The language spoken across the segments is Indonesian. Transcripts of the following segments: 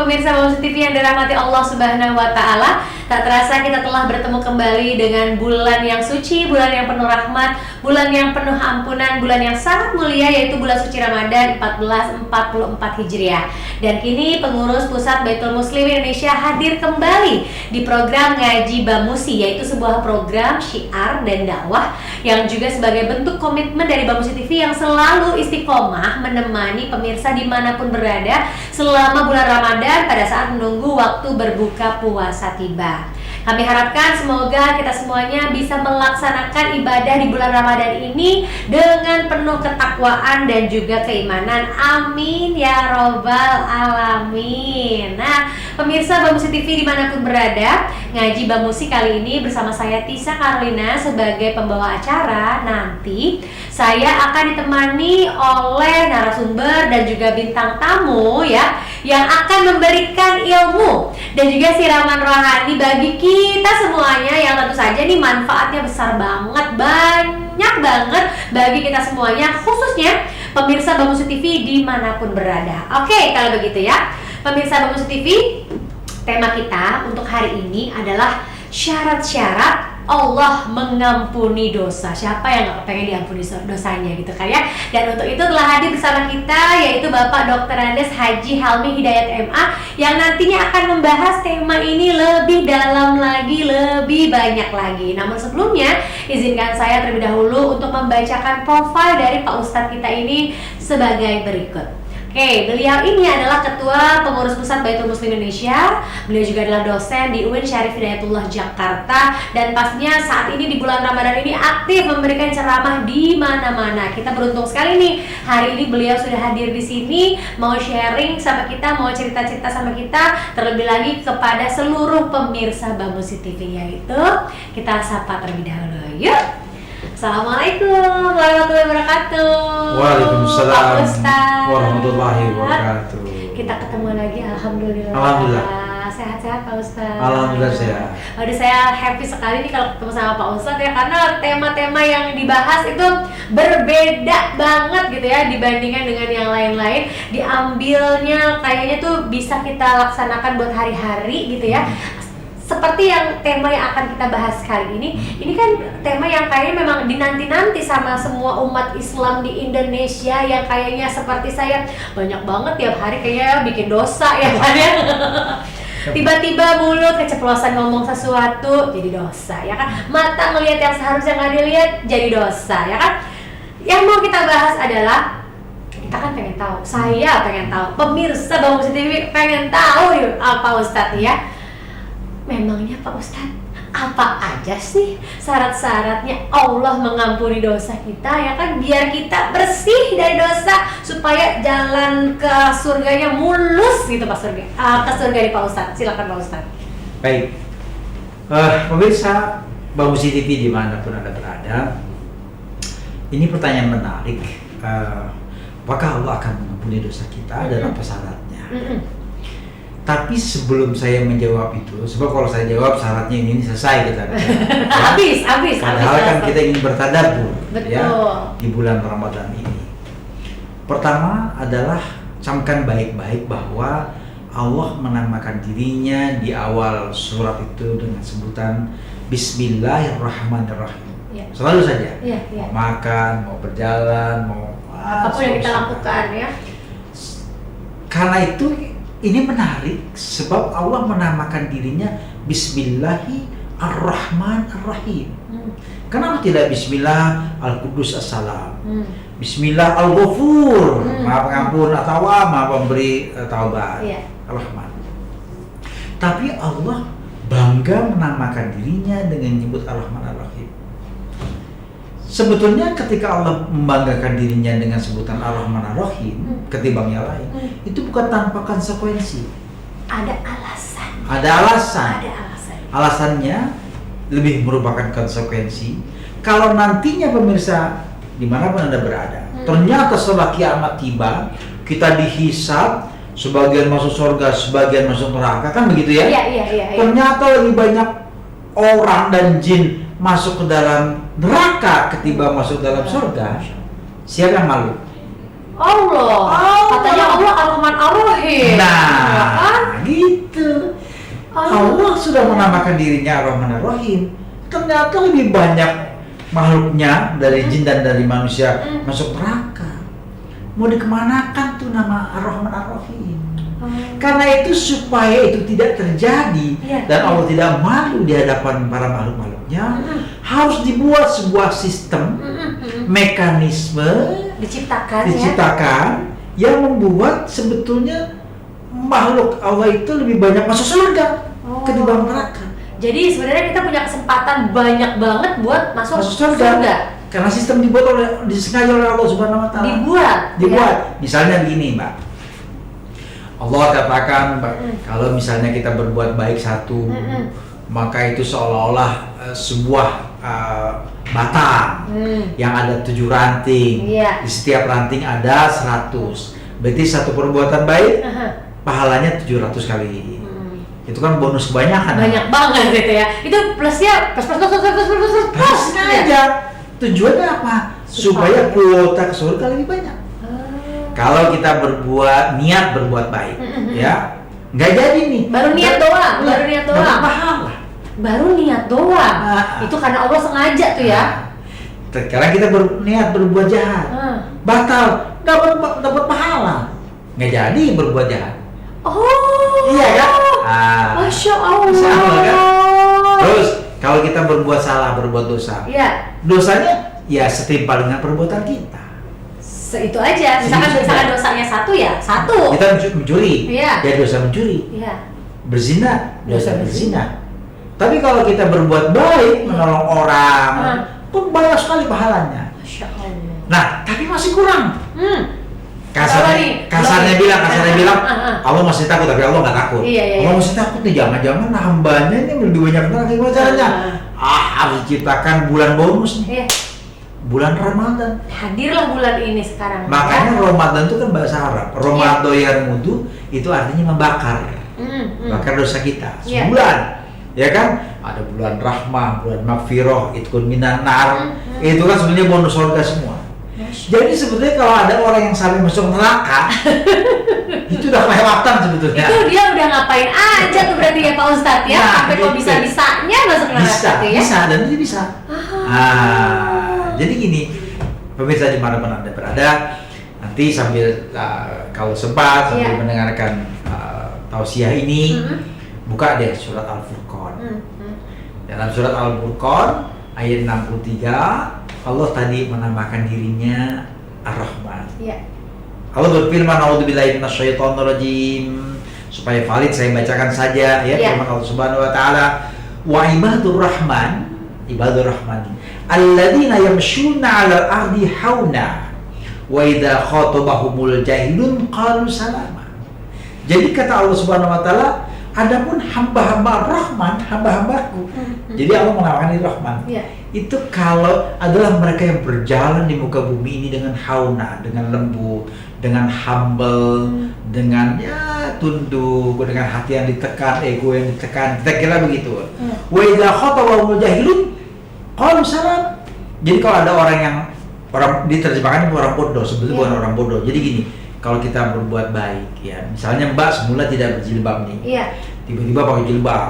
pemirsa Bamsu TV yang dirahmati Allah Subhanahu wa Ta'ala. Tak terasa kita telah bertemu kembali dengan bulan yang suci, bulan yang penuh rahmat, bulan yang penuh ampunan, bulan yang sangat mulia, yaitu bulan suci Ramadan 1444 Hijriah. Dan kini pengurus Pusat Baitul Muslim Indonesia hadir kembali di program Ngaji Bamusi, yaitu sebuah program syiar dan dakwah yang juga sebagai bentuk komitmen dari Bamsu TV yang selalu istiqomah menemani pemirsa dimanapun berada selama bulan Ramadan pada saat menunggu waktu berbuka puasa tiba. Kami harapkan semoga kita semuanya bisa melaksanakan ibadah di bulan Ramadan ini dengan penuh ketakwaan dan juga keimanan. Amin ya robbal alamin. Nah, pemirsa Bamusi TV dimanapun berada, Ngaji Bamusi kali ini bersama saya Tisa Karlina sebagai pembawa acara. Nanti saya akan ditemani oleh narasumber dan juga bintang tamu ya, yang akan memberikan ilmu dan juga siraman rohani bagi kita semuanya, yang tentu saja nih manfaatnya besar banget, banyak banget bagi kita semuanya, khususnya pemirsa Bamusi TV dimanapun berada. Oke, kalau begitu ya pemirsa Bamusi TV, tema kita untuk hari ini adalah syarat-syarat Allah mengampuni dosa. Siapa yang gak pengen diampuni dosanya gitu kan ya. Dan untuk itu telah hadir bersama kita yaitu Bapak Dr. Andes Haji Helmi Hidayat MA, yang nantinya akan membahas tema ini lebih dalam lagi, lebih banyak lagi. Namun sebelumnya izinkan saya terlebih dahulu untuk membacakan profil dari Pak Ustadz kita ini sebagai berikut. Oke, beliau ini adalah Ketua Pengurus Pusat Baitul Muslim Indonesia. Beliau juga adalah dosen di UIN Syarif Hidayatullah Jakarta, dan pastinya saat ini di bulan Ramadan ini aktif memberikan ceramah di mana-mana. Kita beruntung sekali nih, hari ini beliau sudah hadir di sini, mau sharing sama kita, mau cerita-cerita sama kita, terlebih lagi kepada seluruh pemirsa Bamusi TV, yaitu kita sapa terlebih dahulu. Yuk. Assalamualaikum warahmatullahi wabarakatuh. Waalaikumsalam Pak Ustadz warahmatullahi wabarakatuh. Kita ketemu lagi, alhamdulillah. Alhamdulillah. Sehat-sehat Pak Ustadz. Alhamdulillah sehat. Waduh, saya happy sekali nih kalau ketemu sama Pak Ustadz ya, karena tema-tema yang dibahas itu berbeda banget gitu ya dibandingkan dengan yang lain-lain. Diambilnya kayaknya tuh bisa kita laksanakan buat hari-hari gitu ya. Seperti yang tema yang akan kita bahas kali ini kan tema yang kayaknya memang dinanti-nanti sama semua umat Islam di Indonesia, yang kayaknya seperti saya banyak banget tiap hari kayaknya bikin dosa ya kan ya. Tiba-tiba mulut keceplosan ngomong sesuatu jadi dosa ya kan, mata ngelihat yang seharusnya nggak dilihat jadi dosa ya kan. Yang mau kita bahas adalah, kita kan pengen tahu, saya pengen tahu, pemirsa Bamusi TV pengen tahu yuk apa Ustadz ya. Memangnya Pak Ustadz, apa aja sih syarat-syaratnya Allah mengampuni dosa kita ya kan, biar kita bersih dari dosa supaya jalan ke surganya mulus gitu Pak surga. Ke surga nih Pak Ustadz, silakan Pak Ustadz. Baik, pemirsa Bamusi TV dimanapun Anda berada, ini pertanyaan menarik. Apakah Allah akan mengampuni dosa kita dan apa syaratnya? Tapi sebelum saya menjawab itu, sebab kalau saya jawab syaratnya ini selesai kita. Habis. Padahal kan kita ingin bertadabbur ya di bulan Ramadan ini. Pertama adalah camkan baik-baik bahwa Allah menamakan dirinya di awal surat itu dengan sebutan Bismillahirrahmanirrahim. Ya. Selalu saja. Ya. Mau makan, mau berjalan, mau apapun yang kita lakukan ya. Karena itu ini menarik sebab Allah menamakan dirinya Bismillahirrahmanirrahim. Kenapa tidak Bismillah Al-Qudus As-Salam? Bismillah Al-Ghafur, Maha Pengampun atau Maha Pemberi Taubat, Ar-Rahman. Tapi Allah bangga menamakan dirinya dengan menyebut Ar-Rahman Ar-Rahim. Sebetulnya ketika Allah membanggakan dirinya dengan sebutan Ar-Rahman Ar-Rahim ketimbang yang lain, itu bukan tanpa konsekuensi. Ada alasan. Alasannya lebih merupakan konsekuensi. Kalau nantinya pemirsa dimanapun Anda berada, ternyata setelah kiamat tiba, kita dihisab, sebagian masuk surga, sebagian masuk neraka, kan begitu ya? Iya. Ternyata lebih banyak orang dan jin masuk ke dalam neraka ketimbang masuk dalam surga. Siapa yang malu? Allah. Katanya Allah Ar-Rahman Ar-Rahim. Nah, gitu. Allah sudah menamakan dirinya Ar-Rahman Ar-Rahim. Ternyata lebih banyak makhluknya dari jin dan dari manusia masuk neraka. Mau dikemanakan tuh nama Ar-Rahman Ar-Rahim? Karena itu supaya itu tidak terjadi dan Allah tidak malu di hadapan para makhluk-makhluknya, harus dibuat sebuah sistem, mekanisme diciptakan yang membuat sebetulnya makhluk Allah itu lebih banyak masuk surga ketimbang neraka. Jadi sebenarnya kita punya kesempatan banyak banget buat masuk surga. Karena sistem disengaja oleh Allah Subhanahu wa taala. Dibuat. Misalnya begini, Mbak. Allah katakan kalau misalnya kita berbuat baik satu, maka itu seolah-olah sebuah batang yang ada 7 ranting. Di setiap ranting ada 100. Berarti satu perbuatan baik pahalanya 700 kali. Itu kan bonus kebanyakan. Banyak banget gitu ya. Itu plusnya plus aja. Tujuannya apa? Supaya kuota ke surga lebih banyak. Kalau kita niat berbuat baik, ya nggak jadi nih. Baru niat doang. Pahala. Baru niat doang. Itu karena Allah sengaja tuh ya. Sekarang kita berniat berbuat jahat, batal, dapat pahala. Nggak jadi berbuat jahat. Iya kan? Masya Allah. Sama kan? Terus kalau kita berbuat salah, berbuat dosa, dosanya ya setimpal dengan perbuatan kita. Itu aja. Misalkan dosanya 1 ya 1. Kita mencuri, ya dosa mencuri. Berzina, dosa berzina. Tapi kalau kita berbuat baik, menolong orang, pun banyak sekali pahalanya. Masya Allah. Nah, tapi masih kurang. Kasarnya bilang, Allah masih takut, tapi Allah nggak takut. Allah masih takut nih, jangan-jangan hambanya ini lebih banyak neraka. Gimana caranya? Harus diciptakan bulan bonus nih. Bulan Ramadan. Hadirlah bulan ini sekarang. Makanya Ramadan itu kan bahasa Arab. Ramadan yarmudu itu artinya membakar. Bakar dosa kita. Sebulan. Ya kan? Ada bulan rahmah, bulan maghfirah, itkun minan nar. Itu kan sebenarnya bonus surga semua. Jadi sebetulnya kalau ada orang yang sampai masuk neraka, itu udah kelewatan sebetulnya. Itu dia udah ngapain aja tuh berarti ya Pak Ustadz ya, sampai kok bisa-bisanya masuk neraka tuh ya? Bisa, dan itu bisa. Jadi gini, pemirsa dimanapun Anda berada, nanti sambil kalau sempat sambil mendengarkan tausiah ini, buka deh surat Al-Furqan. Dalam surat Al-Furqan ayat 63, Allah tadi menamakan dirinya Ar-Rahman. Allah berfirman, "A'udzubillahi minasyaitonirrajim." Supaya valid saya bacakan saja ya firman Allah Subhanahu wa taala, "Wa ibadur rahman alladzina yamshuna 'alal ardi hauna wa idza khatabahumul jahilun qalu salama." Jadi kata Allah Subhanahu wa taala, adapun hamba-hamba Rahman, hamba-hambaku. Jadi Allah menamakan diri Rahman. Itu kalau adalah mereka yang berjalan di muka bumi ini dengan hauna, dengan lembut, dengan humble, dengan tunduk, dengan hati yang ditekan, ego yang ditekan. Kita kira begitu. Wa idza khatabahumul jahilun qalu salam. Jadi kalau ada orang diterjemahkan orang bodoh, sebetulnya bukan orang bodoh. Jadi gini, kalau kita berbuat baik ya, misalnya Mbak semula tidak berjilbab nih, tiba-tiba pakai jilbab,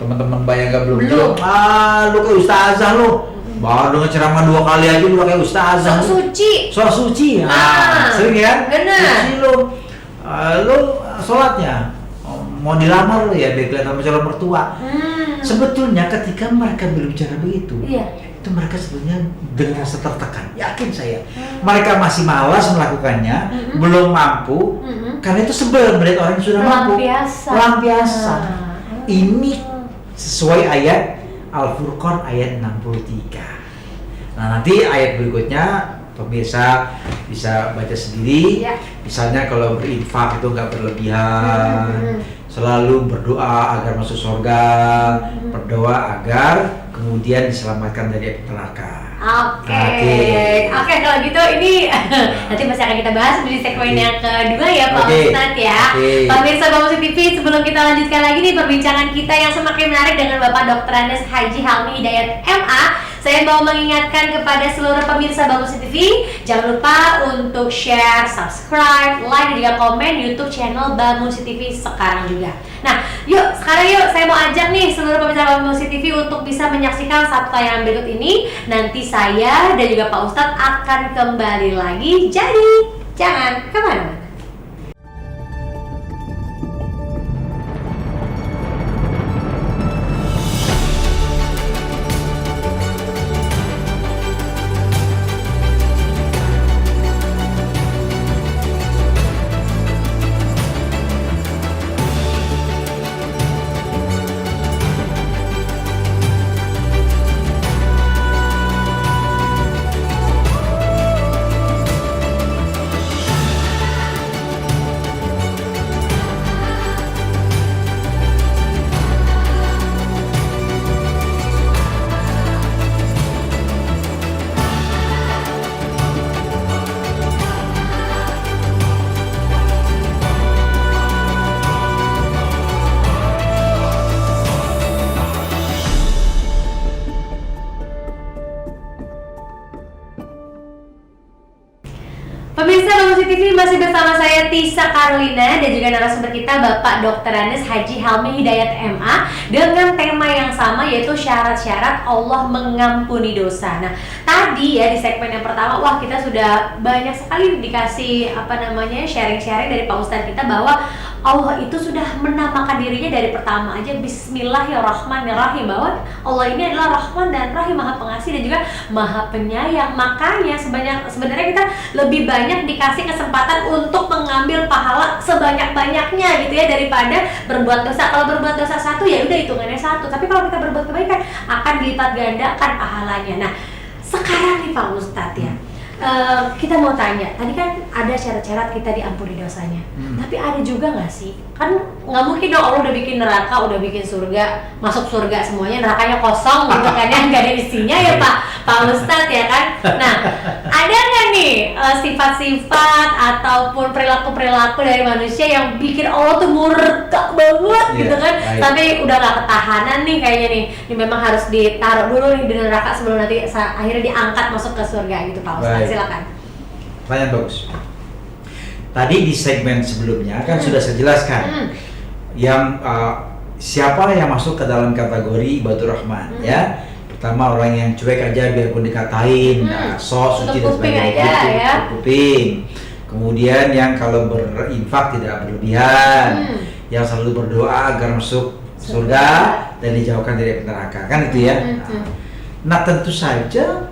teman-teman Mbak yang belum jilbab, lu kayak ustazah lu, baru dengan ceramah 2 kali aja lu kayak ustazah, sok suci, sering ya, suci lu sholatnya, mau dilamar lu ya, biar kelihatan sama calon mertua. Sebetulnya ketika mereka berbicara begitu, itu mereka sebetulnya dengan rasa tertekan, yakin saya. Mereka masih malas melakukannya, belum mampu, karena itu sebel melihat orang yang sudah mampu. Lampiasa. Ini sesuai ayat Al-Furqan ayat 63. Nah, nanti ayat berikutnya pemirsa bisa baca sendiri. Misalnya kalau berinfak itu nggak berlebihan, selalu berdoa agar masuk surga, berdoa agar kemudian diselamatkan dari api neraka. Oke, kalau gitu ini nanti masih akan kita bahas di segmen yang kedua ya Pak Ustadz ya. Pemirsa Kompas TV, sebelum kita lanjutkan lagi nih perbincangan kita yang semakin menarik dengan Bapak Dr. Andes Haji Helmi Hidayat MA saya mau mengingatkan kepada seluruh pemirsa Bamus TV, jangan lupa untuk share, subscribe, like, dan juga komen YouTube channel Bamus TV sekarang juga. Nah, sekarang saya mau ajak nih seluruh pemirsa Bamus TV untuk bisa menyaksikan satu tayangan berikut ini. Nanti saya dan juga Pak Ustadz akan kembali lagi, jadi jangan kemana-mana. Pemirsa Bamus TV, masih bersama saya Tisa Karlina dan juga narasumber kita Bapak Dr. Andes Haji Helmi Hidayat MA dengan tema yang sama, yaitu syarat-syarat Allah mengampuni dosa. Nah, tadi ya di segmen yang pertama, wah kita sudah banyak sekali dikasih sharing-sharing dari Pak Ustadz kita bahwa Allah itu sudah menamakan dirinya dari pertama aja, Bismillahirrahmanirrahim, bahwa Allah ini adalah Rahman dan Rahim, Maha Pengasih dan juga Maha Penyayang. Makanya sebenarnya kita lebih banyak dikasih kesempatan untuk mengambil pahala sebanyak-banyaknya gitu ya, daripada berbuat dosa. Kalau berbuat dosa satu ya udah hitungannya satu, tapi kalau kita berbuat kebaikan akan dilipat gandakan pahalanya. Nah, sekarang nih Pak Ustadz ya, kita mau tanya, tadi kan ada syarat-syarat kita diampuni dosanya, tapi ada juga nggak sih? Kan nggak mungkin dong Allah udah bikin neraka, udah bikin surga, masuk surga semuanya, nerakanya kosong gitu kan ya, nggak ada isinya ya Pak Ustadz ya kan? Nah, ada nggak nih sifat-sifat ataupun perilaku-perilaku dari manusia yang bikin Allah tuh murka banget gitu kan? Sampai udah nggak ketahanan nih kayaknya nih, ini memang harus ditaruh dulu nih di neraka sebelum nanti akhirnya diangkat masuk ke surga gitu Pak Ustadz. Silakan. Pertanyaan bagus. Tadi di segmen sebelumnya kan sudah saya jelaskan yang siapa yang masuk ke dalam kategori ibadur rahman ya. Pertama, orang yang cuek aja biarpun dikatain, suci dan sebagainya, kuping. Kemudian yang kalau berinfak tidak berlebihan, yang selalu berdoa agar masuk surga dan dijauhkan dari neraka, kan itu ya. Nah, tentu saja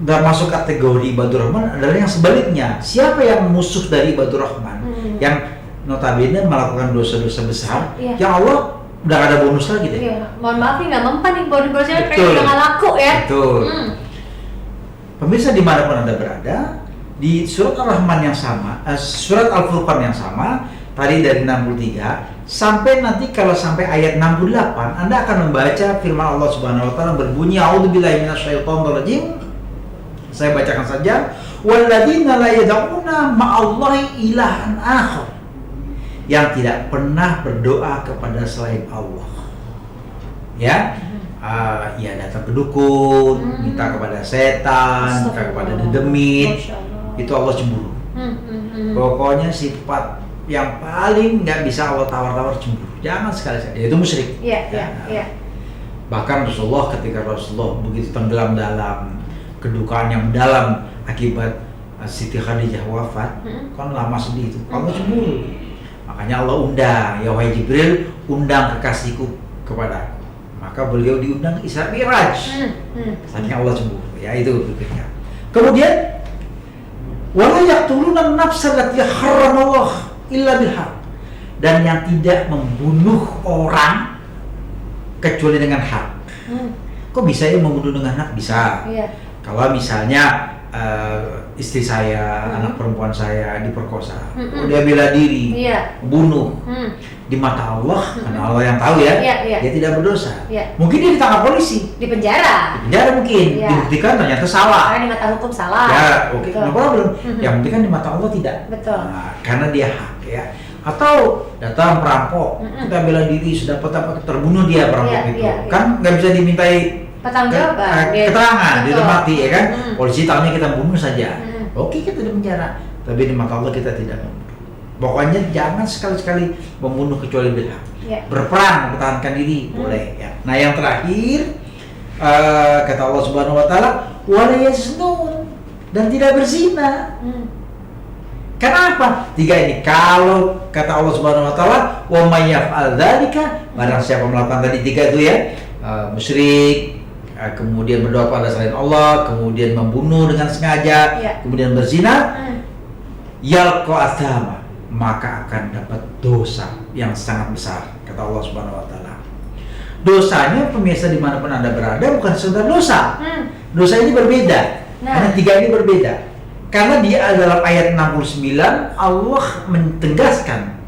dan masuk kategori ibadur rahman adalah yang sebaliknya. Siapa yang musuh dari ibadur rahman, yang notabene melakukan dosa-dosa besar, yang Allah udah gak ada bonus lagi deh. Mohon maaf nih, nggak mempan nih bonus-bonusnya, kayak udah nggak laku ya. Betul. Pemirsa dimanapun Anda berada, di surat Al-Rahman yang sama, surat Al-Furqan yang sama, tadi dari 63 sampai nanti kalau sampai ayat 68, Anda akan membaca firman Allah Subhanahu Wa Taala berbunyi, A'udzubillahi minasyaitonirrajim. Saya bacakan saja, walladzina la yad'una ma'allahi ilahan akhar, yang tidak pernah berdoa kepada selain Allah. Ya, ya datang ke dukun, minta kepada setan, minta kepada dedemit, itu Allah cemburu. Pokoknya sifat yang paling nggak bisa Allah tawar-tawar cemburu. Jangan sekali-sekali, itu musyrik. Bahkan Rasulullah, ketika Rasulullah begitu tenggelam dalam kedukaan yang dalam akibat Siti Khadijah wafat, kan lama sedih itu, Allah cemburu. Makanya Allah undang, ya wahai Jibril, undang kekasihku kepada. Maka beliau diundang Isra Mi'raj. Saking Allah cemburu, ya itu berikutnya. Kemudian, wala yaqtuluna an-nafsa allati harramallah illa bil haqq, dan yang tidak membunuh orang kecuali dengan hak. Kok bisa ya membunuh dengan hak? Bisa. Kalau misalnya istri saya, anak perempuan saya diperkosa, dia bela diri, bunuh, di mata Allah, karena Allah yang tahu ya, dia tidak berdosa. Mungkin dia ditangkap polisi, di penjara mungkin, dibuktikan ternyata salah. Karena di mata hukum salah. Ya, oke, no problem. Yang penting kan di mata Allah tidak. Nah, karena dia hak ya. Atau datang perampok, kita bela diri, sudah dapat terbunuh dia perampok itu, kan nggak bisa dimintai Pertanggungjawaban. keterangan di Betul. mati ya kan. Hmm. Polisi tahunya kita bunuh saja. Hmm. Oke, kita di penjara. Tapi di mata Allah kita tidak membunuh. Pokoknya jangan sekali-sekali membunuh kecuali berhak. Ya. Berperang, mempertahankan diri boleh ya. Nah, yang terakhir kata Allah Subhanahu wa taala, wala yaznun, dan tidak berzina. Kenapa? Tiga ini. Kalau kata Allah Subhanahu wa taala, wa may yaf'al dzalika, barang siapa melakukan tadi tiga itu ya, musyrik, kemudian berdoa pada selain Allah, kemudian membunuh dengan sengaja, Ya. kemudian berzina, yalqa athama, maka akan dapat dosa yang sangat besar, kata Allah Subhanahu wa taala. Dosanya pemirsa dimanapun Anda berada bukan sekedar dosa. Dosa ini berbeda. Karena tiga ini berbeda. Karena di dalam ayat 69 Allah mentegaskan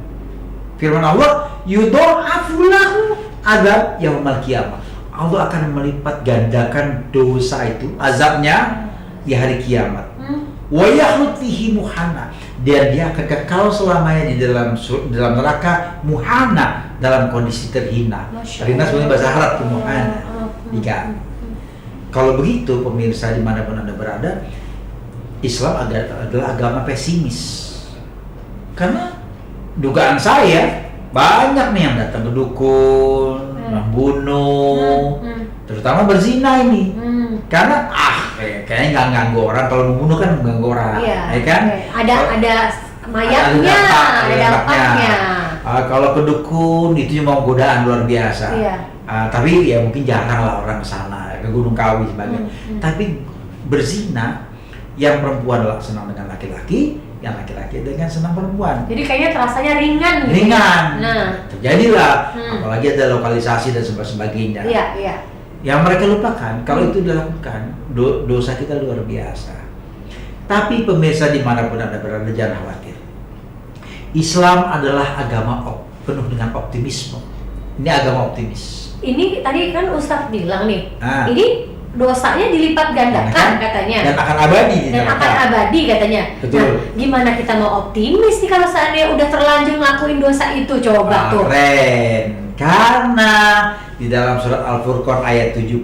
firman Allah, yudha'afu lahu adzab yaumil qiyamah. Allah akan melipat gandakan dosa itu, azabnya di hari kiamat. Wa yakhlut fihi muhana, dan dia akan kekal selamanya di dalam neraka muhana, dalam kondisi terhina. Terhina sebenarnya bahasa Arab itu muhana. Tiga. Kalau begitu pemirsa dimanapun Anda berada, Islam adalah agama pesimis. Karena dugaan saya banyak nih yang datang ke dukun, membunuh, terutama berzina ini. Karena kayaknya nggak ganggu orang, kalau membunuh kan mengganggu orang, ya kan? Ada mayatnya, ada dampaknya. Kalau ke dukun itu cuma godaan luar biasa. Tapi ya mungkin jarang lah orang ke sana, ke Gunung Kawi sebagainya. Tapi berzina, yang perempuan senang dengan laki-laki, yang laki-laki dengan senang perempuan. Jadi kayaknya terasanya ringan gitu. Ringan. Nah, terjadilah, apalagi ada lokalisasi dan sebagainya. Iya. Yang mereka lupakan, kalau itu dilakukan, dosa kita luar biasa. Tapi pemirsa dimanapun Anda berada, jangan khawatir. Islam adalah agama penuh dengan optimisme. Ini agama optimis. Ini tadi kan Ustadz bilang nih, ini dosanya dilipat gandakan katanya. Dan akan abadi di neraka. Dan akan abadi katanya. Betul. Nah, gimana kita mau optimis nih kalau seandainya udah terlanjur ngelakuin dosa itu? Coba tuh. Keren. Karena di dalam surat Al-Furqan ayat 70,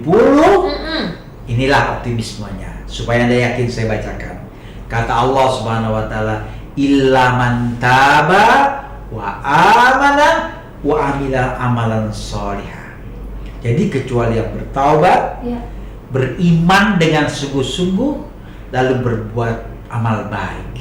inilah optimismenya. Supaya Anda yakin, saya bacakan. Kata Allah Subhanahu wa taala, illa man taba wa amana wa amila amalan sholihah. Jadi kecuali yang bertaubat, beriman dengan sungguh-sungguh, lalu berbuat amal baik.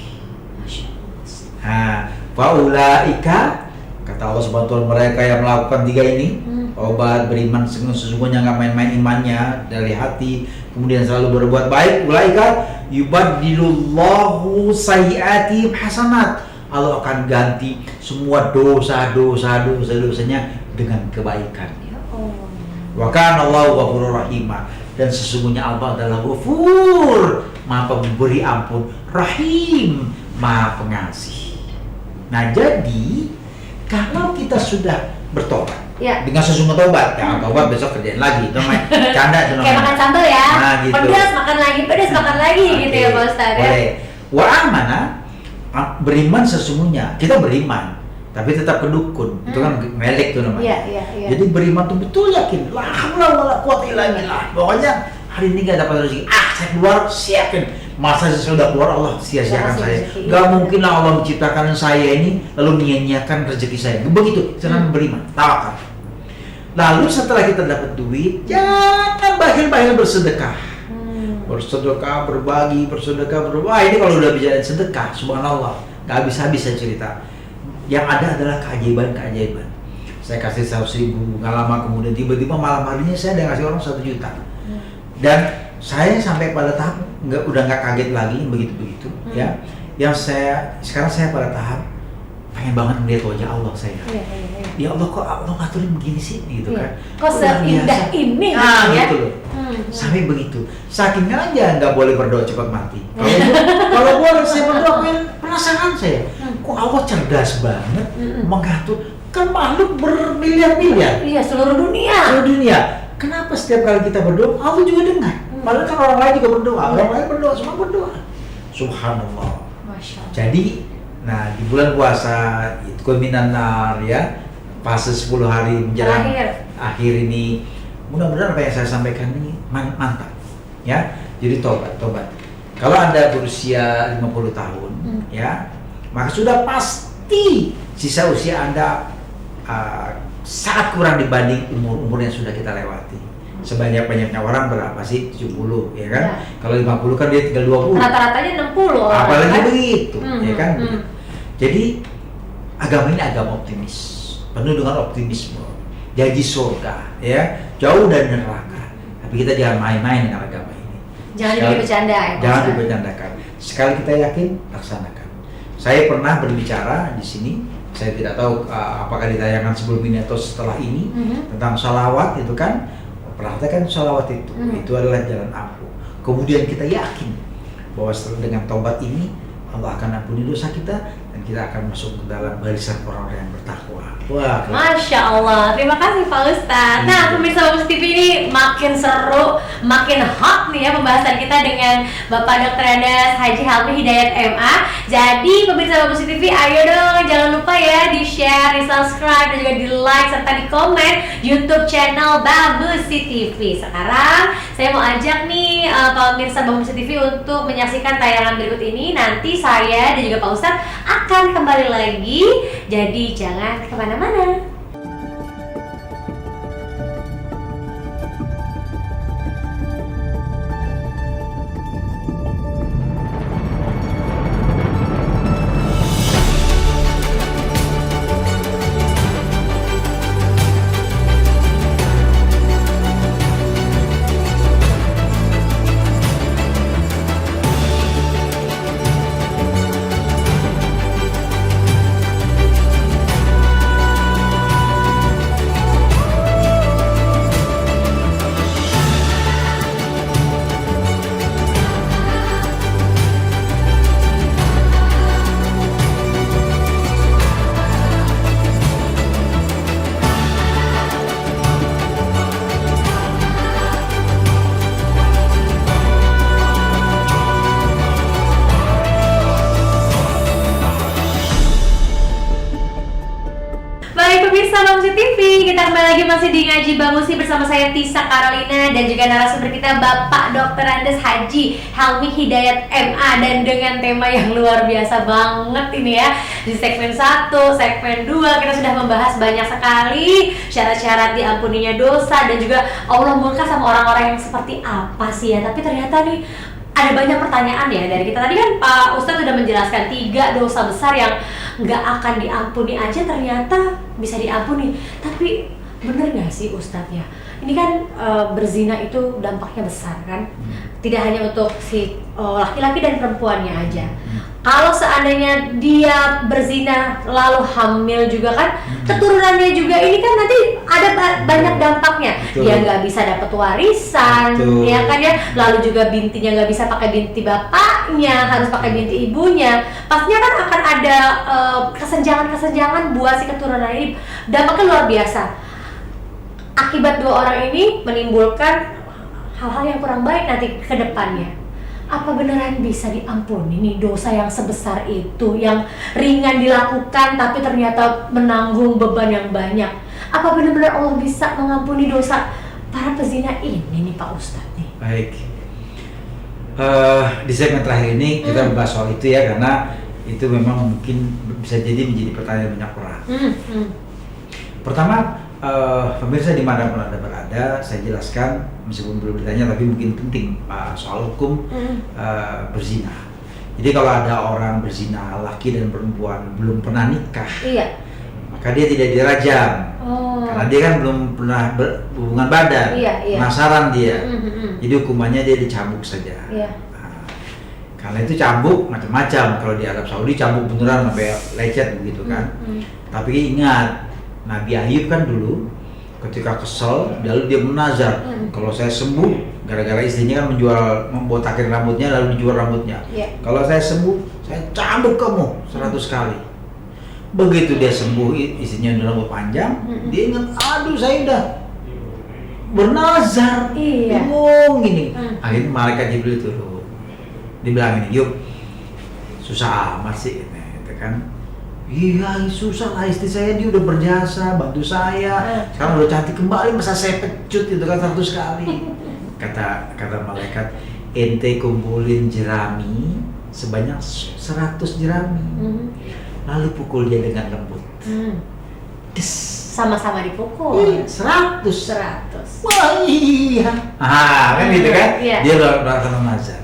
Faulaika, kata Allah Subhanahu wa taala, mereka yang melakukan tiga ini, taubat, beriman sesungguhnya, nggak main-main imannya dari hati, kemudian selalu berbuat baik, ulaika yubaddilullahu sayyiatihim hasanat. Allah akan ganti semua dosanya dengan kebaikan. Wa kana Allahu ghafurur rahim, dan sesungguhnya Allah adalah Ghafur, Maha Pemberi ampun, Rahim, Maha Pengasih. Nah, jadi kalau kita sudah bertobat, dengan sesungguh tobat, tobat besok kerjain lagi, itu namanya canda, itu namanya. Kayak makan sambal ya, gitu. pedas makan lagi, gitu ya Pak Ustadz ya. Wa amana, beriman sesungguhnya, kita beriman, tapi tetap ke dukun, itu kan melek tuh namanya. Iya. Jadi beriman tuh betul yakin, la haula wala quwwata illa billah. Pokoknya hari ini nggak dapat rezeki, saya keluar, siapin. Masa saya sudah keluar, Allah sia-siakan saya. Gak mungkin lah Allah menciptakan saya ini lalu menyia-nyiakan rezeki saya. Begitu, senang beriman, tawakal. Lalu setelah kita dapat duit, jangan bakhil-bakhil bersedekah. Bersedekah, berbagi, bersedekah, berbagi. Ini kalau udah bicara sedekah, subhanallah, gak habis-habis saya cerita. Yang ada adalah keajaiban-keajaiban. Saya kasih 100.000, gak lama kemudian tiba-tiba malam harinya saya udah ngasih orang 1 juta. Dan saya sampai pada tahap udah nggak kaget lagi begitu ya. Yang sekarang saya pada tahap pengen banget melihat wajah Allah saya. Ya Allah, kok Allah ngaturin begini sih gitu kan? Kok seindah ini gitu loh. Sampai begitu. Saking aja nggak boleh berdoa cepat mati. Kalau boleh saya berdoa, penasaran saya. Kok Allah cerdas banget mengatur, kan makhluk bermiliar-miliar. Iya, seluruh dunia. Kenapa setiap kali kita berdoa, Allah juga dengar? Padahal kan orang lain juga berdoa, orang lain berdoa, semua berdoa. Subhanallah. Masya Allah. Jadi, nah di bulan puasa itu minan nar ya, fase 10 hari menjelang akhir ini, mudah-mudahan apa yang saya sampaikan ini mantap, ya. Jadi tobat. Kalau Anda berusia 50 tahun, ya, maka sudah pasti sisa usia Anda sangat kurang dibanding umur yang sudah kita lewati. Sebanyak-banyaknya orang berapa sih? 70, ya kan? Ya. Kalau 50 kan dia tinggal 20. Rata-ratanya 60 orang. Apalagi kan? Begitu, ya kan? Jadi agama ini agama optimis, penuh dengan optimisme, janji surga, ya, jauh dari neraka. Tapi kita jangan main-main dengan agama ini. Jangan dibercanda ya. Jangan dibercandakan. Sekali kita yakin, laksanakan. Saya pernah berbicara di sini. Saya tidak tahu apakah ditayangkan sebelum ini atau setelah ini tentang salawat itu kan. Perhatikan salawat itu adalah jalan ampuh. Kemudian kita yakin bahwa setelah dengan taubat ini Allah akan ampuni dosa kita dan kita akan masuk ke dalam barisan orang-orang yang bertakwa. Wah, Masya Allah, terima kasih Pak Ustadz. Nah, pemirsa Bamus TV ini makin seru, makin hot nih ya pembahasan kita dengan Bapak Dr. Andes Haji Helmy Hidayat MA. Jadi pemirsa Bamus TV, ayo dong jangan lupa ya di share, di subscribe, dan juga di like serta di komen YouTube channel Bamus TV. Sekarang saya mau ajak nih pemirsa Bamus TV untuk menyaksikan tayangan berikut ini. Nanti saya dan juga Pak Ustadz akan kembali lagi. Jadi jangan kemana-mana. Pemirsa Bamusi TV, kita kembali lagi masih di Ngaji Bamusi bersama saya Tisa Carolina dan juga narasumber kita Bapak Dr. Andes Haji Helmy Hidayat MA, dan dengan tema yang luar biasa banget ini ya. Di segmen 1, segmen 2 kita sudah membahas banyak sekali syarat-syarat diampuninya dosa dan juga Allah murka sama orang-orang yang seperti apa sih ya. Tapi ternyata nih ada banyak pertanyaan ya dari kita. Tadi kan Pak Ustadz sudah menjelaskan 3 dosa besar yang nggak akan diampuni aja ternyata bisa diampuni. Tapi bener nggak sih Ustadz ya? Ini kan berzina itu dampaknya besar kan? Tidak hanya untuk si laki-laki dan perempuannya aja. Kalau seandainya dia berzina lalu hamil juga kan, keturunannya juga ini kan nanti ada banyak dampaknya. Betul. Dia nggak bisa dapat warisan, Betul. ya kan ya. Lalu juga bintinya nggak bisa pakai binti bapaknya, harus pakai binti ibunya. Pastinya kan akan ada kesenjangan-kesenjangan buat si keturunan ini. Dampaknya luar biasa. Akibat 2 orang ini menimbulkan hal-hal yang kurang baik nanti ke depannya. Apa beneran bisa diampuni nih dosa yang sebesar itu, yang ringan dilakukan tapi ternyata menanggung beban yang banyak? Apa benar-benar Allah bisa mengampuni dosa para pezina ini nih Pak Ustadz nih? Baik. Di segmen terakhir ini kita membahas soal itu ya, karena itu memang mungkin bisa jadi menjadi pertanyaan banyak orang. Pertama, pemirsa dimanapun Anda berada, saya jelaskan meskipun belum ditanya tapi mungkin penting soal hukum berzina. Jadi kalau ada orang berzina, laki dan perempuan belum pernah nikah, maka dia tidak dirajam, karena dia kan belum pernah berhubungan badan, penasaran dia. Jadi hukumannya dia dicambuk saja. Karena itu cambuk macam-macam. Kalau di Arab Saudi cambuk beneran sampai lecet begitu kan. Tapi ingat, Nabi Ayub kan dulu ketika kesel, lalu dia menazar, kalau saya sembuh, gara-gara istrinya kan membotakin rambutnya lalu dijual rambutnya. Kalau saya sembuh, saya cambuk kamu 100 kali. Begitu dia sembuh, istrinya udah rambut panjang, dia ingat, aduh saya udah bernazar, bingung gini. Akhirnya malaikat Jibril turun, dibilang ini, yuk susah amat sih, gitu kan. Iya, susah lah istri saya, dia udah berjasa bantu saya. Sekarang udah cantik kembali, masa saya pecut itu kan 100 kali. Kata malaikat, ente kumpulin jerami sebanyak 100 jerami. Lalu pukul dia dengan lembut. Des. Sama-sama dipukul. 100. Wah iya. Kan gitu kan? Iya. Dia melakukan nazar.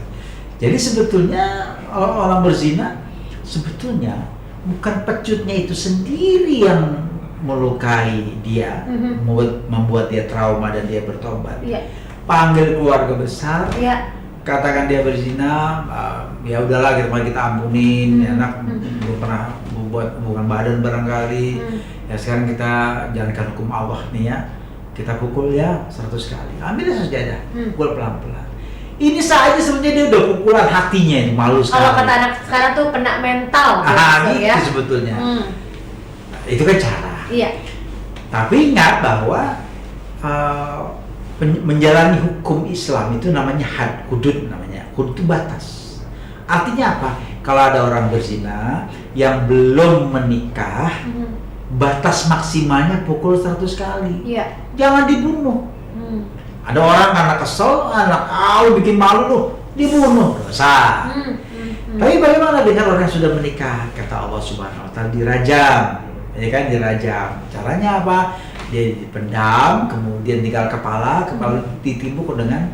Jadi sebetulnya orang berzina sebetulnya bukan pecutnya itu sendiri yang melukai dia, membuat dia trauma dan dia bertobat. Iya. Panggil keluarga besar, Iya. katakan dia berzina, ya udahlah kita ampunin, anak belum pernah membuat hubungan badan barangkali, ya sekarang kita jalankan hukum Allah nih ya, kita pukul ya 100 kali, ambil sajadah, pukul pelan-pelan. Ini saja sebenarnya dia udah pukulan hatinya ini, malu sekali. Kalau kata anak sekarang tuh kena mental, gitu ya. Sebetulnya. Itu kan cara. Iya. Tapi ingat bahwa menjalani hukum Islam itu namanya had, hudud namanya. Hudud itu batas. Artinya apa? Kalau ada orang berzina yang belum menikah, batas maksimalnya pukul 100 kali. Iya. Jangan dibunuh. Ada orang karena kesel, anak bikin malu lu, dibunuh, dosa. Tapi bagaimana dengan orang yang sudah menikah? Kata Allah Subhanahu wa Ta'ala, dirajam, ya kan, dirajam. Caranya apa? Dia dipendam, kemudian tinggal kepala ditimbuk dengan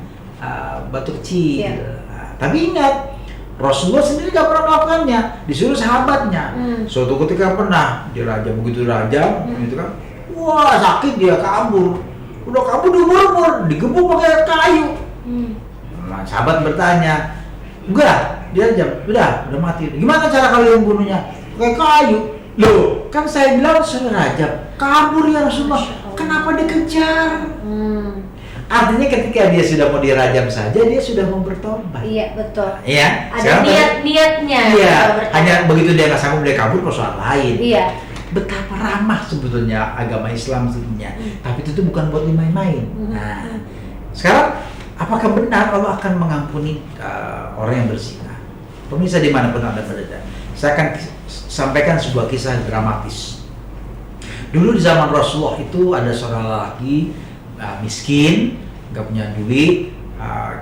batu kecil. Nah, tapi ingat, Rasulullah sendiri gak pernah melakukannya, disuruh sahabatnya. Suatu ketika pernah dirajam, begitu dirajam, gitu kan, wah sakit dia kabur. Udah kabur diumur, digebuk pakai kayu. Nah, sahabat bertanya, enggak, dirajam, udah mati. Gimana cara kalian membunuhnya? Pakai kayu. Loh, kan saya bilang suruh rajam, kabur ya Rasulullah. Kenapa dikejar? Artinya ketika dia sudah mau dirajam saja, dia sudah mau bertobat. Iya, betul. Iya. Ada niatnya. Iya. Hanya begitu dia nggak sanggup, dia kabur, persoalan lain. Iya. Betapa ramah sebetulnya agama Islam sebetulnya. Tapi itu tuh bukan buat main-main. Nah, sekarang apakah benar Allah akan mengampuni orang yang berzina? Pemirsa dimanapun Anda berada, saya akan sampaikan sebuah kisah dramatis. Dulu di zaman Rasulullah itu ada seorang lelaki miskin, nggak punya duit,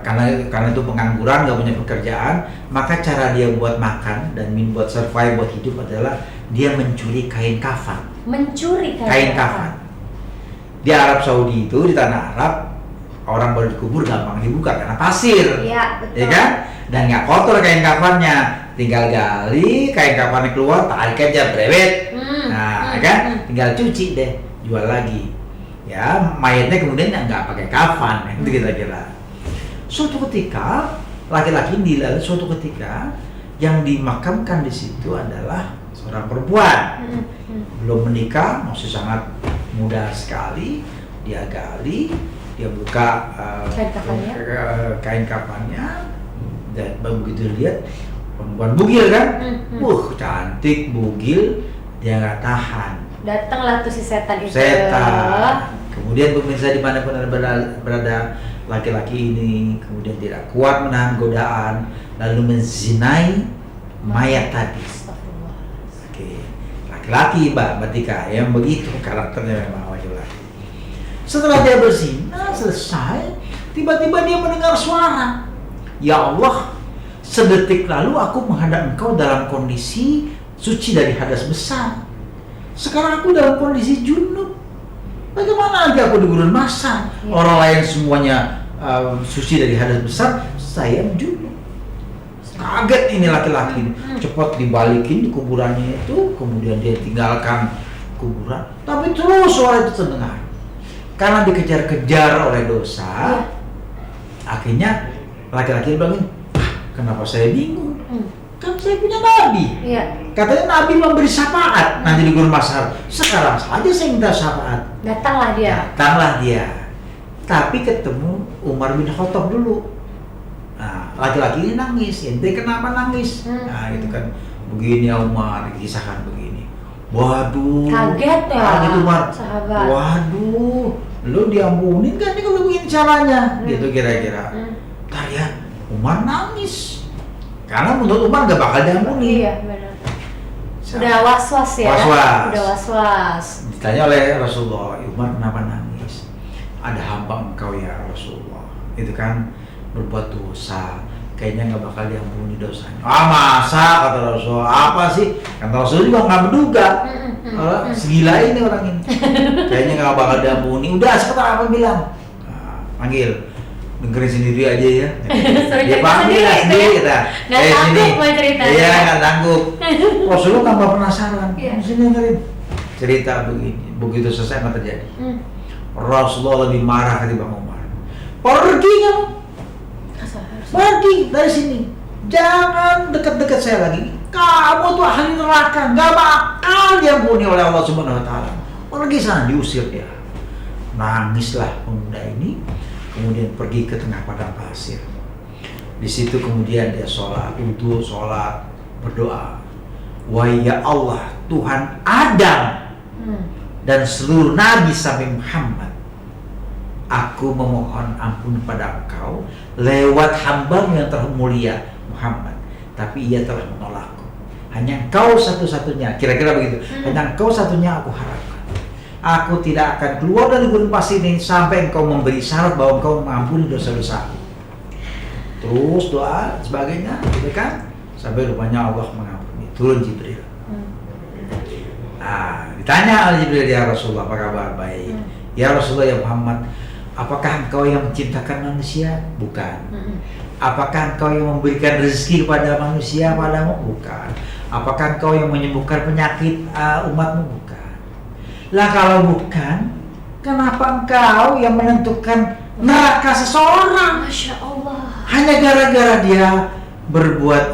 karena itu pengangguran, nggak punya pekerjaan. Maka cara dia buat makan dan buat survive, buat hidup adalah dia mencuri kain kafan. Mencuri kain kafan. Di Arab Saudi itu, di tanah Arab, orang baru dikubur gampang dibuka karena pasir. Iya, betul. Ya kan? Dan nggak kotor kain kafannya. Tinggal gali, kain kafannya keluar, tarik aja brewet. Nah, kan? Tinggal cuci deh, jual lagi. Ya, mayatnya kemudian nggak pakai kafan, itu kira-kira. Suatu ketika, laki-laki ini suatu ketika yang dimakamkan di situ adalah seorang perempuan, belum menikah, masih sangat muda sekali. Dia gali, dia buka kain kafannya, dan begitu lihat perempuan bugil kan, cantik bugil, dia nggak tahan. Datanglah tuh si setan itu. Kemudian pemirsa dimanapun Anda berada, laki-laki ini kemudian tidak kuat menahan godaan, lalu menzinai mayat tadi. Oke, laki-laki Mbak Tika yang begitu karakternya memang laki-laki. Setelah dia berzina selesai, tiba-tiba dia mendengar suara, ya Allah, sedetik lalu aku menghadap engkau dalam kondisi suci dari hadas besar. Sekarang aku dalam kondisi junub. Bagaimana nanti aku di bulan masa? Orang lain semuanya suci dari hadas besar, saya junub. Kaget ini laki-laki, cepat dibalikin di kuburannya itu, kemudian dia tinggalkan kuburan. Tapi terus suara itu terdengar. Karena dikejar-kejar oleh dosa, akhirnya laki-laki bilang, kenapa saya bingung? Kan saya punya nabi. Katanya nabi memberi syafaat nanti di gurun mahsyar. Sekarang saja saya minta syafaat. Datanglah dia. Tapi ketemu Umar bin Khattab dulu. Nah, laki-laki ini nangis. Ente kenapa nangis? Nah, gitu kan. Begini ya Umar, kisahkan begini. Waduh. Kaget ya. Kaget Umar. Sahabat. Waduh, lu diampunin kan nih kalau begini caranya? Gitu kira-kira. Ntar ya, Umar nangis. Karena menurut Umar gak bakal diampuni. Iya, benar. Udah was-was ya? Was-was. Udah was-was. Ditanya oleh Rasulullah, Umar kenapa nangis? Ada hamba engkau ya Rasulullah, itu kan berbuat dosa, kayaknya nggak bakal diampuni dosanya. Masa, kata Rasulullah, apa sih? Kata Rasulullah juga nggak menduga. Segila ini orang ini, kayaknya nggak bakal diampuni. Udah, sekarang apa bilang? Panggil, dengerin sendiri aja ya. Dia panggil sendiri kita. Nggak sanggup mau cerita. Iya, nggak sanggup. Rasulullah tambah penasaran. Sini dengerin. Cerita begini, begitu selesai apa terjadi? Rasulullah lebih marah ketimbang Umar. Pergi kamu, pergi dari sini. Jangan dekat-dekat saya lagi. Kamu tuh ahli neraka, nggak bakal diampuni oleh Allah Subhanahu Wa Taala. Pergi sana, diusir dia. Nangislah pemuda ini, kemudian pergi ke tengah padang pasir. Di situ kemudian dia sholat, wudhu, sholat, berdoa. Wahai ya Allah, Tuhan Adam dan seluruh nabi sampai Muhammad, aku memohon ampun pada Engkau lewat hamba yang termulia Muhammad, tapi ia telah menolakku. Hanya Engkau satu-satunya, kira-kira begitu. Hanya Engkau satunya aku harapkan. Aku tidak akan keluar dari gurun pasir ini sampai Engkau memberi syarat bahwa Engkau mengampuni dosa-dosaku. Terus doa sebagainya, gitu kan? Sampai rupanya Allah mengampuni. Turun Jibril. Ditanya oleh Jibril, ya Rasulullah, apa kabar? Baik. Ya Rasulullah, ya Muhammad, apakah Engkau yang menciptakan manusia? Bukan. Apakah Engkau yang memberikan rezeki kepada manusia padamu? Bukan. Apakah Engkau yang menyembuhkan penyakit umatmu? Bukan. Lah kalau bukan, kenapa Engkau yang menentukan neraka seseorang? Masya Allah. Hanya gara-gara dia berbuat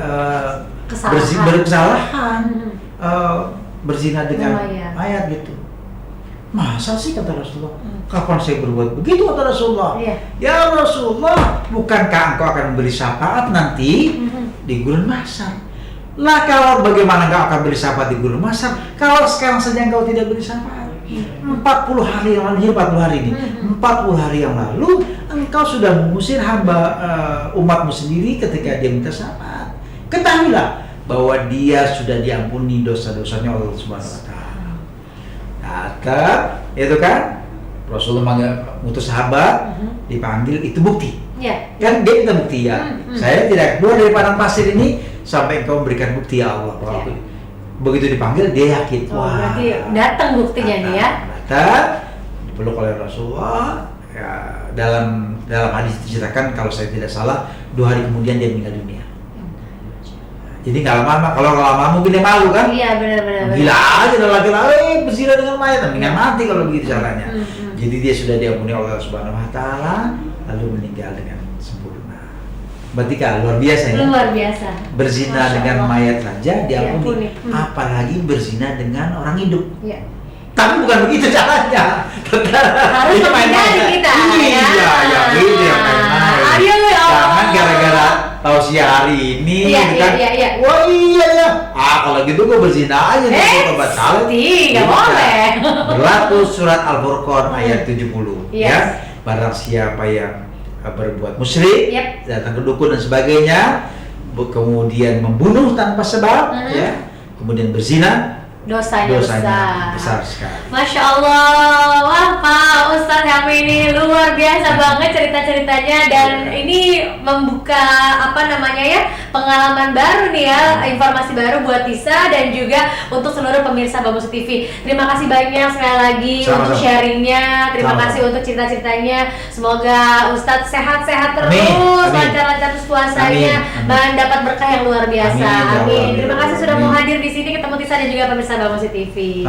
kesalahan, berzina dengan mayat gitu. Masa sih, kata Rasulullah? Kapan saya berbuat begitu, kata Rasulullah? Ya Rasulullah, bukankah Engkau akan memberi syafaat nanti di gurun mahsyar? Lah kalau bagaimana Engkau akan beri syafaat di gurun mahsyar kalau sekarang saja Engkau tidak beri syafaat? 40 hari yang lalu, 40 hari ini, 40 hari yang lalu Engkau sudah mengusir hamba umatmu sendiri ketika dia minta syafaat. Ketahuilah bahwa dia sudah diampuni dosa-dosanya oleh Allah Subhanahu Wa Taala. Kata itu kan Rasulullah mengutus sahabat, dipanggil, itu bukti. Kan dia minta bukti ya. Saya tidak keluar dari padang pasir ini sampai Engkau memberikan bukti ya Allah. Begitu dipanggil dia yakin. Berarti datang buktinya nih ya. Datang, dipeluk oleh Rasulullah. Ya, dalam hadis diceritakan kalau saya tidak salah 2 hari kemudian dia meninggal dunia. Jadi nggak lama, kalau lama mungkin dia malu kan? Iya, benar-benar. Gila aja laki-laki berzina dengan mayat, mendingan mati kalau begitu caranya. Jadi dia sudah diampuni oleh Allah Subhanahu Wa Taala, lalu meninggal dengan sempurna. Berarti kan luar biasa ya? Luar biasa. Berzina dengan mayat saja diampuni, apalagi berzina dengan orang hidup. Tapi bukan begitu caranya. Harus main-main kita. Iya, ya gitu ya main-main. Jangan gara-gara tausiah hari ini, kan? Wah iya ya. Kalau gitu gue berzina aja nih, tobat salah. Nggak boleh. Berlaku surat Al-Furqan ayat 70. Ya, barang siapa yang berbuat musyrik, datang ke dukun dan sebagainya, kemudian membunuh tanpa sebab, ya, kemudian berzina, dosanya besar sekali. Masya Allah, wah Pak Ustadz Helmi ini luar biasa banget cerita-ceritanya, dan ini membuka pengalaman baru nih ya, informasi baru buat Tisa dan juga untuk seluruh pemirsa Bamus TV. Terima kasih banyak sekali lagi untuk sharingnya, terima kasih untuk cerita-ceritanya. Semoga Ustadz sehat-sehat terus, lancar-lancar terus puasanya, dan dapat berkah yang luar biasa. Amin. Terima kasih sudah mau hadir di sini, ketemu Tisa dan juga pemirsa Bamus TV.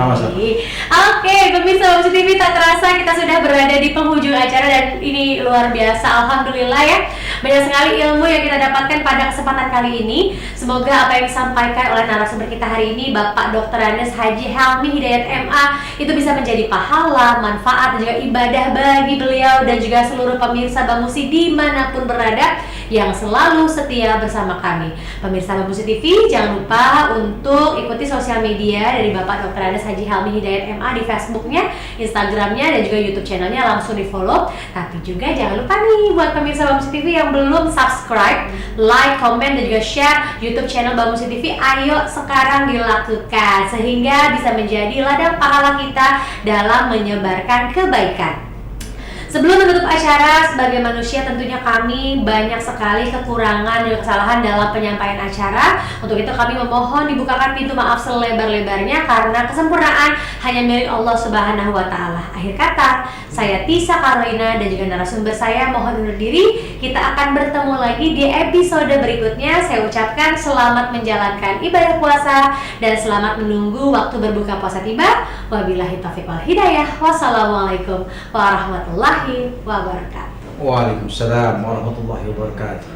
Oke, pemirsa Bamus TV, tak terasa kita sudah berada di penghujung acara dan ini luar biasa. Alhamdulillah ya, banyak sekali ilmu yang kita dapatkan pada kesempatan kali ini. Semoga apa yang disampaikan oleh narasumber kita hari ini, Bapak Dr. Andes Haji Helmi Hidayat MA, itu bisa menjadi pahala, manfaat, dan juga ibadah bagi beliau dan juga seluruh pemirsa Bamusi dimanapun berada yang selalu setia bersama kami. Pemirsa Bamusi TV, jangan lupa untuk ikuti sosial media dari Bapak Dr. Andes Haji Helmi Hidayat MA di Facebooknya, Instagramnya, dan juga YouTube channelnya, langsung di follow. Tapi juga jangan lupa nih buat pemirsa Bamusi TV yang belum subscribe, like, komen, dan juga share YouTube channel Bamusi TV, ayo sekarang dilakukan sehingga bisa menjadi ladang pahala kita dalam menyebarkan kebaikan. Sebelum menutup acara, sebagai manusia tentunya kami banyak sekali kekurangan dan kesalahan dalam penyampaian acara. Untuk itu kami memohon dibukakan pintu maaf selebar-lebarnya karena kesempurnaan hanya milik Allah Subhanahu wa Ta'ala. Akhir kata, saya Tisa Karolina dan juga narasumber saya mohon undur diri. Kita akan bertemu lagi di episode berikutnya. Saya ucapkan selamat menjalankan ibadah puasa dan selamat menunggu waktu berbuka puasa tiba. Wabillahi taufiq wal hidayah. Wassalamualaikum warahmatullahi wabarakatuh. Waalaikumsalam warahmatullahi wabarakatuh.